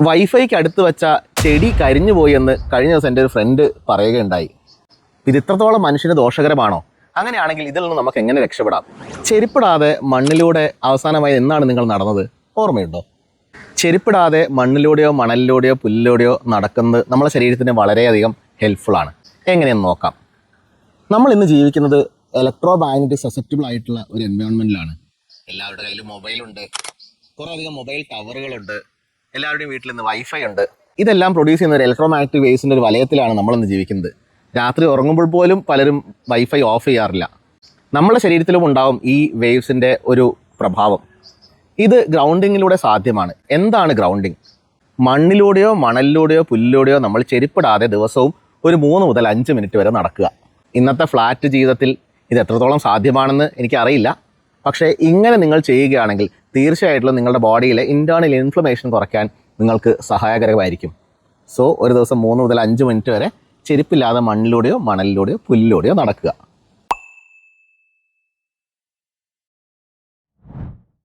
വൈഫൈക്ക് അടുത്ത് വെച്ച ചെടി കരിഞ്ഞു പോയി എന്ന് കഴിഞ്ഞ ദിവസം എൻ്റെ ഒരു ഫ്രണ്ട് പറയുകയുണ്ടായി. ഇത് ഇത്രത്തോളം മനുഷ്യന് ദോഷകരമാണോ? അങ്ങനെയാണെങ്കിൽ ഇതിൽ നിന്ന് നമുക്ക് എങ്ങനെ രക്ഷപ്പെടാം? ചെരുപ്പിടാതെ മണ്ണിലൂടെ അവസാനമായി എന്നാണ് നിങ്ങൾ നടന്നത്? ഓർമ്മയുണ്ടോ? ചെരുപ്പിടാതെ മണ്ണിലൂടെയോ മണലിലൂടെയോ പുല്ലിലൂടെയോ നടക്കുന്നത് നമ്മുടെ ശരീരത്തിന് വളരെയധികം ഹെൽപ്ഫുള്ളാണ്. എങ്ങനെയെന്ന് നോക്കാം. നമ്മൾ ഇന്ന് ജീവിക്കുന്നത് ഇലക്ട്രോ മാഗ്നറ്റിക് സസെപ്റ്റബിൾ ആയിട്ടുള്ള ഒരു എൻവയോൺമെൻറ്റിലാണ്. എല്ലാവരുടെ കയ്യിലും മൊബൈലുണ്ട്, കുറേ അധികം മൊബൈൽ ടവറുകളുണ്ട്, എല്ലാവരുടെയും വീട്ടിൽ നിന്ന് വൈഫൈ ഉണ്ട്. ഇതെല്ലാം പ്രൊഡ്യൂസ് ചെയ്യുന്ന ഒരു ഇലക്ട്രോ മാഗ്നറ്റിക് വേവ്സിൻ്റെ ഒരു വലയത്തിലാണ് നമ്മളിന്ന് ജീവിക്കുന്നത്. രാത്രി ഉറങ്ങുമ്പോൾ പോലും പലരും വൈഫൈ ഓഫ് ചെയ്യാറില്ല. നമ്മുടെ ശരീരത്തിലും ഉണ്ടാവും ഈ വേവ്സിൻ്റെ ഒരു പ്രഭാവം. ഇത് ഗ്രൗണ്ടിങ്ങിലൂടെ സാധ്യമാണ്. എന്താണ് ഗ്രൗണ്ടിങ്? മണ്ണിലൂടെയോ മണലിലൂടെയോ പുല്ലിലൂടെയോ നമ്മൾ ചെരുപ്പിടാതെ ദിവസവും ഒരു 3 മുതൽ 5 മിനിറ്റ് വരെ നടക്കുക. ഇന്നത്തെ ഫ്ലാറ്റ് ജീവിതത്തിൽ ഇത് എത്രത്തോളം സാധ്യമാണെന്ന് എനിക്കറിയില്ല. പക്ഷേ ഇങ്ങനെ നിങ്ങൾ ചെയ്യുകയാണെങ്കിൽ തീർച്ചയായിട്ടും നിങ്ങളുടെ ബോഡിയിലെ ഇൻറ്റേർണൽ ഇൻഫ്ലമേഷൻ കുറയ്ക്കാൻ നിങ്ങൾക്ക് സഹായകരമായിരിക്കും. സോ ഒരു ദിവസം 3 മുതൽ 5 മിനിറ്റ് വരെ ചെരുപ്പില്ലാതെ മണ്ണിലൂടെയോ മണലിലൂടെയോ പുല്ലിലൂടെയോ നടക്കുക.